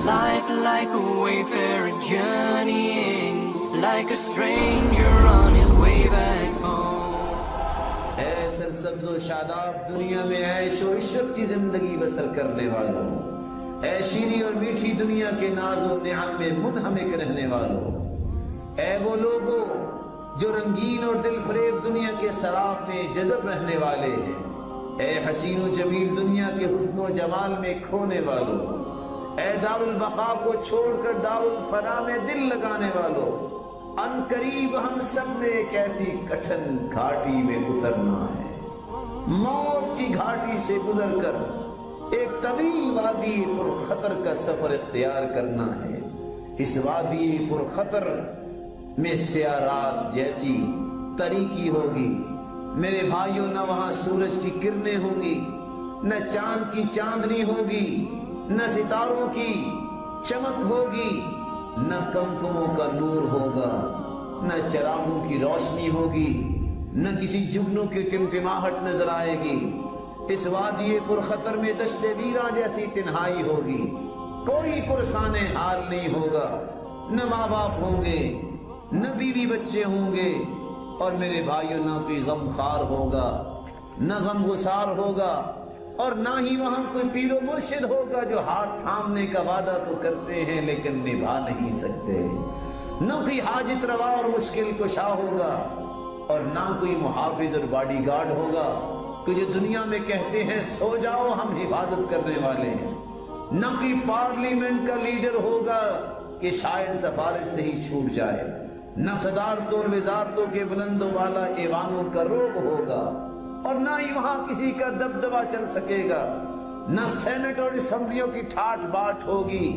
Life like a wayfarer journeying, like a stranger on his way back home. اے سرسبز و شاداب دنیا میں عیش و عشرت کی زندگی بسر کرنے والوں، اے شیریں اور میٹھی دنیا کے ناز و نعم میں منہمک رہنے والوں، اے وہ لوگوں جو رنگین اور دل فریب دنیا کے سراب میں جذب رہنے والے ہیں، اے حسین و جمیل دنیا کے حسن و جمال میں کھونے والوں، اے دار البقاء کو چھوڑ کر دار الفنا میں دل لگانے والوں، ان قریب ہم سب نے ایک ایسی کٹھن گھاٹی میں اترنا ہے، موت کی گھاٹی سے گزر کر ایک طویل وادی پر خطر کا سفر اختیار کرنا ہے۔ اس وادی پر خطر میں سیاہ رات جیسی تاریکی ہوگی میرے بھائیوں، نہ وہاں سورج کی کرنیں ہوں گی، نہ چاند کی چاندنی ہوگی، نہ ستاروں کی چمک ہوگی، نہ کمکموں کا نور ہوگا، نہ چراغوں کی روشنی ہوگی، نہ کسی جگنوں کی ٹمٹماہٹ نظر آئے گی۔ اس وادی پر خطر میں دشت ویراں جیسی تنہائی ہوگی، کوئی پرسان حال نہیں ہوگا، نہ ماں باپ ہوں گے، نہ بیوی بچے ہوں گے، اور میرے بھائیوں نہ کوئی غم خار ہوگا، نہ غم گسار ہوگا، اور نہ ہی وہاں کوئی پیر و مرشد ہوگا جو ہاتھ تھامنے کا وعدہ تو کرتے ہیں لیکن نبھا نہیں سکتے، نہ کوئی حاجت روا اور مشکل کشا ہوگا، اور نہ کوئی محافظ اور باڈی گارڈ ہوگا کہ جو دنیا میں کہتے ہیں سو جاؤ ہم حفاظت کرنے والے ہیں، نہ کوئی پارلیمنٹ کا لیڈر ہوگا کہ شاید سفارش سے ہی چھوٹ جائے، نہ صدارتوں اور وزارتوں کے بلند و بالا ایوانوں کا روب ہوگا، اور نہ ہی وہاں کسی کا دبدبہ چل سکے گا، نہ سینٹ اور اسمبلیوں کی ٹھاٹ باٹ ہوگی۔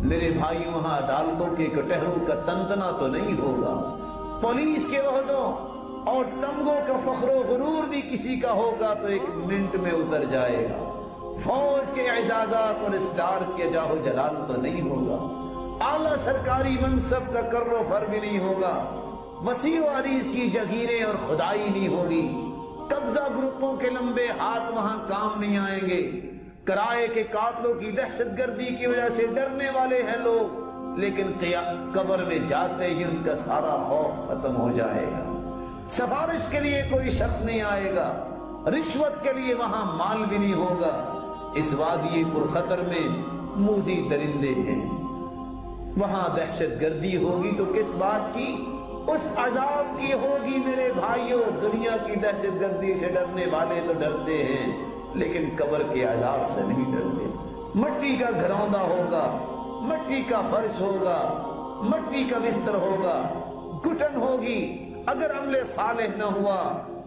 میرے بھائیوں وہاں عدالتوں کے کٹہروں کا تنتنا تو نہیں ہوگا، پولیس کے عہدوں اور تمغوں کا فخر و غرور بھی کسی کا ہوگا تو ایک منٹ میں اتر جائے گا، فوج کے اعزازات اور اسٹار کے جاہو جلال تو نہیں ہوگا، اعلیٰ سرکاری منصب کا کر و فر بھی نہیں ہوگا، وسیع و عریض کی جگیریں اور خدائی نہیں ہوگی، قبضہ گروپوں کے لمبے ہاتھ وہاں کام نہیں آئیں گے، کرائے کے قاتلوں کی دہشت گردی کی وجہ سے ڈرنے والے ہیں لوگ، لیکن قبر میں جاتے ہی ان کا سارا خوف ختم ہو جائے گا، سفارش کے لیے کوئی شخص نہیں آئے گا، رشوت کے لیے وہاں مال بھی نہیں ہوگا۔ اس وادی پر خطر میں موذی درندے ہیں، وہاں دہشت گردی ہوگی تو کس بات کی؟ اس عذاب کی ہوگی میرے بھائیوں۔ دنیا کی دہشت گردی سے ڈرنے والے تو ڈرتے ہیں لیکن قبر کے عذاب سے نہیں ڈرتے۔ مٹی کا گھروندہ ہوگا، مٹی کا فرش ہوگا، مٹی کا بستر ہوگا، گھٹن ہوگی، اگر عمل صالح نہ ہوا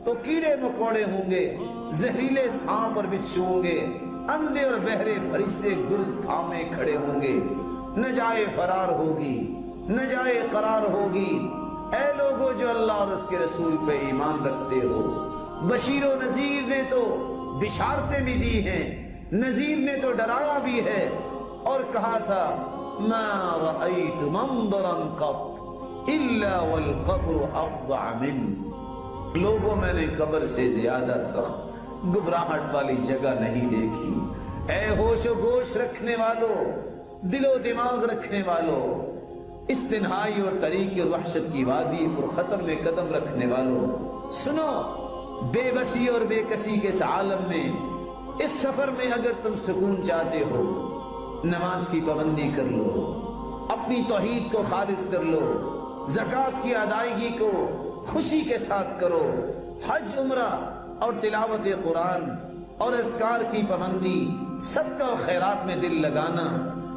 تو کیڑے مکوڑے ہوں گے، زہریلے سانپ اور بچھو ہوں گے، اندھے اور بہرے فرشتے گرز تھامے کھڑے ہوں گے، نہ جائے فرار ہوگی، نہ جائے قرار ہوگی۔ اے لوگوں جو اللہ اور اس کے رسول پہ ایمان رکھتے ہو، بشیر و نذیر نے تو بشارتیں بھی دی ہیں، نذیر نے تو ڈرایا بھی ہے اور کہا تھا ما رأیت منظرا قط الا والقبر افظع من۔ لوگوں میں نے قبر سے زیادہ سخت گھبراہٹ والی جگہ نہیں دیکھی۔ اے ہوش و گوش رکھنے والوں، دل و دماغ رکھنے والوں، اس تنہائی اور طریق اور وحشت کی وادی پر خطر میں قدم رکھنے والوں، سنو، بے بسی اور بے کسی کے اس عالم میں، اس سفر میں اگر تم سکون چاہتے ہو، نماز کی پابندی کر لو، اپنی توحید کو خالص کر لو، زکوٰۃ کی ادائیگی کو خوشی کے ساتھ کرو، حج عمرہ اور تلاوت قرآن اور اذکار کی پابندی، صدقہ و خیرات میں دل لگانا،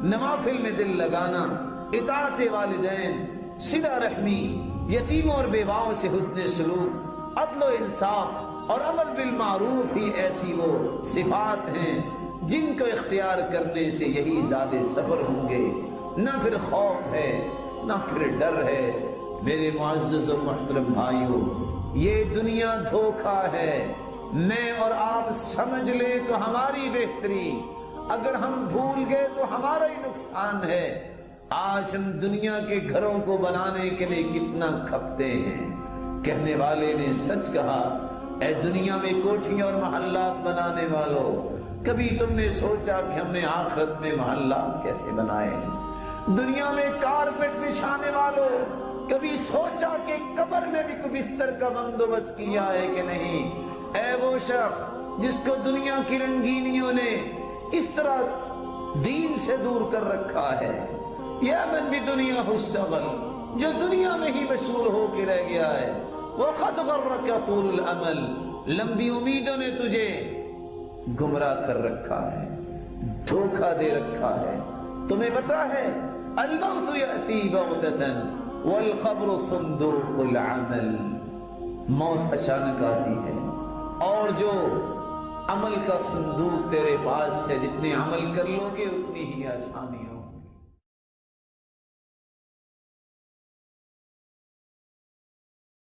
نوافل میں دل لگانا، اطاعت والدین، صلہ رحمی، یتیموں اور بیواؤں سے حسن سلوک، عدل و انصاف اور امر بالمعروف ہی ایسی وہ صفات ہیں جن کو اختیار کرنے سے یہی زاد سفر ہوں گے۔ نہ پھر خوف ہے، نہ پھر ڈر ہے۔ میرے معزز و محترم بھائیوں، یہ دنیا دھوکہ ہے، میں اور آپ سمجھ لیں تو ہماری بہتری، اگر ہم بھول گئے تو ہمارا ہی نقصان ہے۔ آج ہم دنیا کے گھروں کو بنانے کے لیے کتنا کھپتے ہیں۔ کہنے والے نے سچ کہا، اے دنیا میں کوٹھیاں اور محلات بنانے والوں، کبھی تم نے سوچا کہ ہم نے آخرت میں محلات کیسے بنائے؟ دنیا میں کارپیٹ بچھانے والوں کبھی سوچا کہ قبر میں بھی کوئی بستر کا بندوبست کیا ہے کہ نہیں؟ اے وہ شخص جس کو دنیا کی رنگینیوں نے اس طرح دین سے دور کر رکھا ہے، یا من بھی دنیا مشتغل، جو دنیا میں ہی مشہور ہو کے رہ گیا ہے، وَقَدْ غَرَّكَ طُولُ الْأَمَلِ، لمبی امیدوں نے تجھے گمراہ کر رکھا ہے، دھوکہ دے رکھا ہے۔ تمہیں پتا ہے الموت یأتی بغتۃ والقبر صندوق العمل، موت اچانک آتی ہے اور جو عمل کا صندوق تیرے پاس ہے، جتنے عمل کر لو گے اتنی ہی آسانی